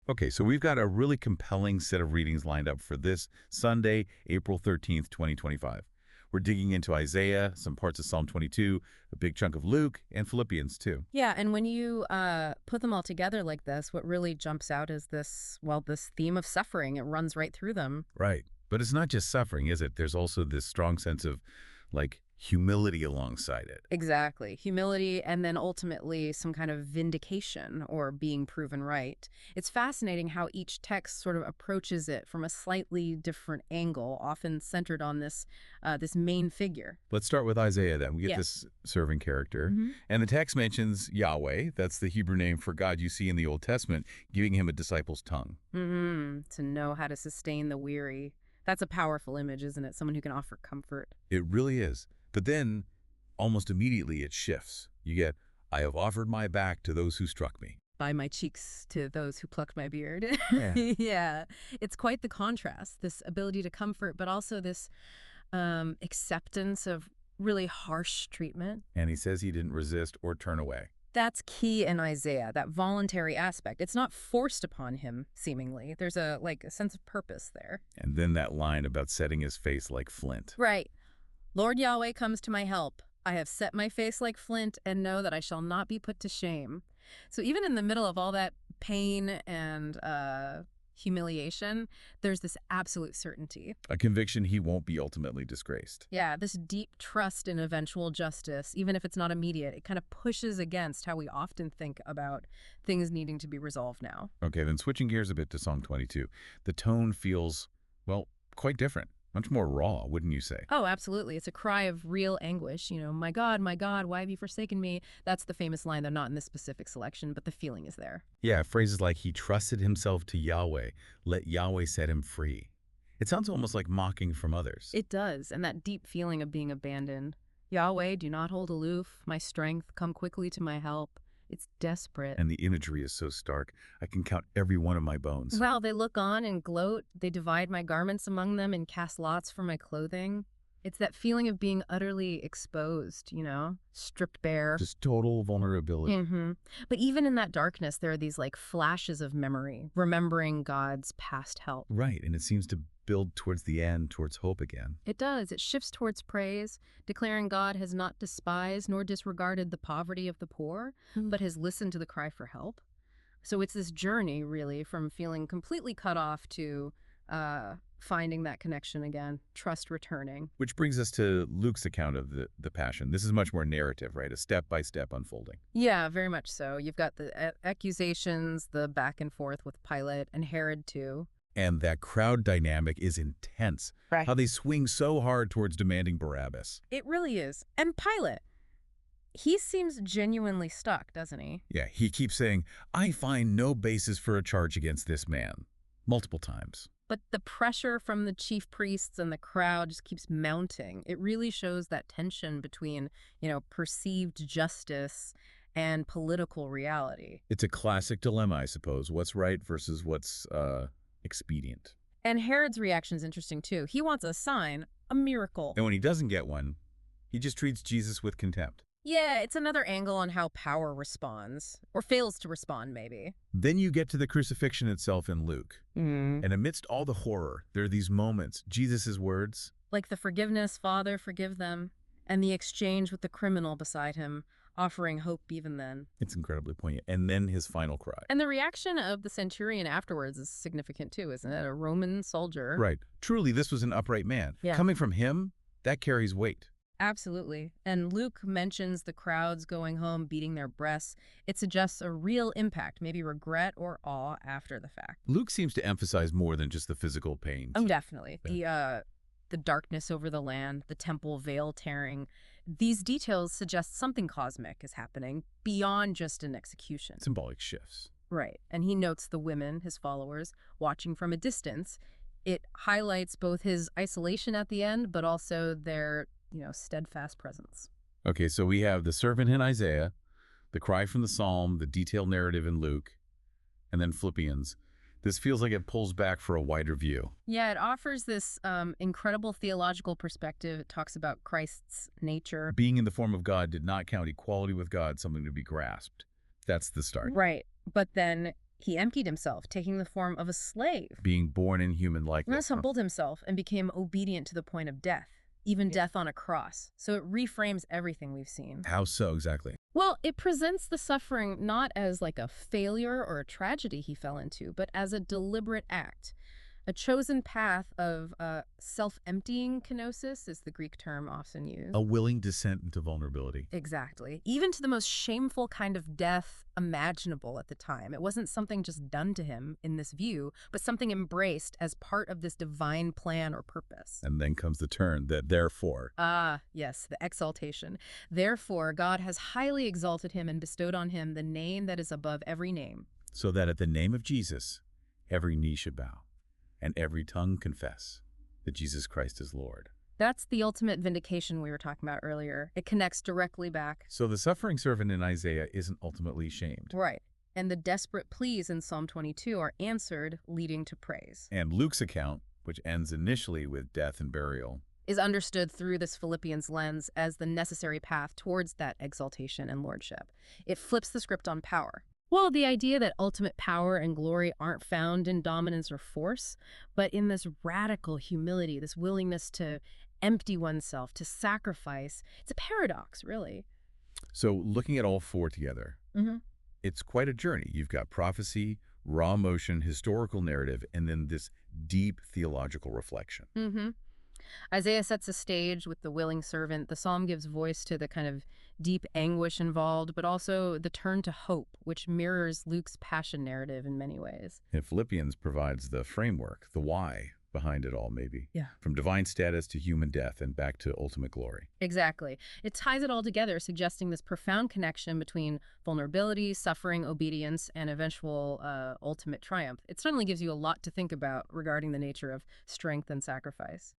Okay, so we've got a really compelling set of readings lined up for this Sunday, April 13th, 2025. We're digging into Isaiah, some parts of Psalm 22, a big chunk of Luke, and Philippians too. Yeah, and when you put them all together like this, what really jumps out is this, well, this theme of suffering. It runs right through them. Right. But it's not just suffering, is it? There's also this strong sense of, humility alongside it. Exactly. Humility and then ultimately some kind of vindication or being proven right. It's fascinating how each text sort of approaches it from a slightly different angle, often centered on this main figure. Let's start with Isaiah then. We get Yeah. this servant character. hmm And the text mentions Yahweh, that's the Hebrew name for God you see in the Old Testament, giving him a disciple's tongue. To know how to sustain the weary. That's a powerful image, isn't it? Someone who can offer comfort. It really is. But then, almost immediately, it shifts. You get, I have offered my back to those who struck me. By my cheeks to those who plucked my beard. Yeah. Yeah, it's quite the contrast, this ability to comfort, but also this acceptance of really harsh treatment. And he says he didn't resist or turn away. That's key in Isaiah, that voluntary aspect. It's not forced upon him, seemingly. There's a sense of purpose there. And then that line about setting his face like flint. Right. Lord Yahweh comes to my help. I have set my face like flint and know that I shall not be put to shame. So even in the middle of all that pain and humiliation, there's this absolute certainty. A conviction he won't be ultimately disgraced. Yeah, this deep trust in eventual justice, even if it's not immediate, it kind of pushes against how we often think about things needing to be resolved now. Okay, then switching gears a bit to Psalm 22. The tone feels, quite different. Much more raw, wouldn't you say? Oh, absolutely. It's a cry of real anguish. My God, why have you forsaken me? That's the famous line. They're not in this specific selection, but the feeling is there. Yeah, phrases like, he trusted himself to Yahweh, let Yahweh set him free. It sounds almost like mocking from others. It does, and that deep feeling of being abandoned. Yahweh, do not hold aloof. My strength, come quickly to my help. It's desperate. And the imagery is so stark, I can count every one of my bones. Well, they look on and gloat. They divide my garments among them and cast lots for my clothing. It's that feeling of being utterly exposed, stripped bare. Just total vulnerability. But even in that darkness, there are these flashes of memory, remembering God's past help. Right, and it seems to build towards the end, towards hope again. It does. It shifts towards praise, declaring God has not despised nor disregarded the poverty of the poor, but has listened to the cry for help. So it's this journey, really, from feeling completely cut off to finding that connection again, trust returning. Which brings us to Luke's account of the Passion. This is much more narrative, right? A step-by-step unfolding. Yeah, very much so. You've got the accusations, the back and forth with Pilate and Herod, too. And that crowd dynamic is intense. Right. How they swing so hard towards demanding Barabbas. It really is. And Pilate, he seems genuinely stuck, doesn't he? Yeah, he keeps saying, I find no basis for a charge against this man. Multiple times. But the pressure from the chief priests and the crowd just keeps mounting. It really shows that tension between, perceived justice and political reality. It's a classic dilemma, I suppose. What's right versus what's expedient. And Herod's reaction is interesting, too. He wants a sign, a miracle. And when he doesn't get one, he just treats Jesus with contempt. Yeah, it's another angle on how power responds, or fails to respond, maybe. Then you get to the crucifixion itself in Luke. And amidst all the horror, there are these moments, Jesus' words. Like the forgiveness, Father, forgive them, and the exchange with the criminal beside him, offering hope even then. It's incredibly poignant. And then his final cry. And the reaction of the centurion afterwards is significant too, isn't it? A Roman soldier. Right. Truly, this was an upright man. Yeah. Coming from him, that carries weight. Absolutely. And Luke mentions the crowds going home, beating their breasts. It suggests a real impact, maybe regret or awe after the fact. Luke seems to emphasize more than just the physical pain. Oh, definitely. The darkness over the land, the temple veil tearing. These details suggest something cosmic is happening beyond just an execution. Symbolic shifts. Right. And he notes the women, his followers, watching from a distance. It highlights both his isolation at the end, but also their, steadfast presence. Okay, so we have the servant in Isaiah, the cry from the Psalm, the detailed narrative in Luke, and then Philippians. This feels like it pulls back for a wider view. Yeah, it offers this incredible theological perspective. It talks about Christ's nature. Being in the form of God did not count equality with God something to be grasped. That's the start. Right. But then He emptied himself, taking the form of a slave. Being born in human Thus likeness. Huh? humbled himself and became obedient to the point of death, even death on a cross. So it reframes everything we've seen. How so exactly? Well, it presents the suffering not as like a failure or a tragedy he fell into, but as a deliberate act. A chosen path of self-emptying kenosis is the Greek term often used. A willing descent into vulnerability. Exactly. Even to the most shameful kind of death imaginable at the time. It wasn't something just done to him in this view, but something embraced as part of this divine plan or purpose. And then comes the turn, that therefore. Ah, yes, the exaltation. Therefore, God has highly exalted him and bestowed on him the name that is above every name. So that at the name of Jesus, every knee should bow, and every tongue confess that Jesus Christ is Lord. That's the ultimate vindication we were talking about earlier. It connects directly back. So the suffering servant in Isaiah isn't ultimately shamed. Right. And the desperate pleas in Psalm 22 are answered, leading to praise. And Luke's account, which ends initially with death and burial, Is understood through this Philippians lens as the necessary path towards that exaltation and lordship. It flips the script on power. Well, the idea that ultimate power and glory aren't found in dominance or force, but in this radical humility, this willingness to empty oneself, to sacrifice. It's a paradox, really. So looking at all four together, Mm-hmm. it's quite a journey. You've got prophecy, raw emotion, historical narrative, and then this deep theological reflection. Mm-hmm. Isaiah sets a stage with the willing servant. The psalm gives voice to the kind of deep anguish involved, but also the turn to hope, which mirrors Luke's passion narrative in many ways. And Philippians provides the framework, the why behind it all, maybe. Yeah. From divine status to human death and back to ultimate glory. Exactly. It ties it all together, suggesting this profound connection between vulnerability, suffering, obedience, and eventual ultimate triumph. It certainly gives you a lot to think about regarding the nature of strength and sacrifice.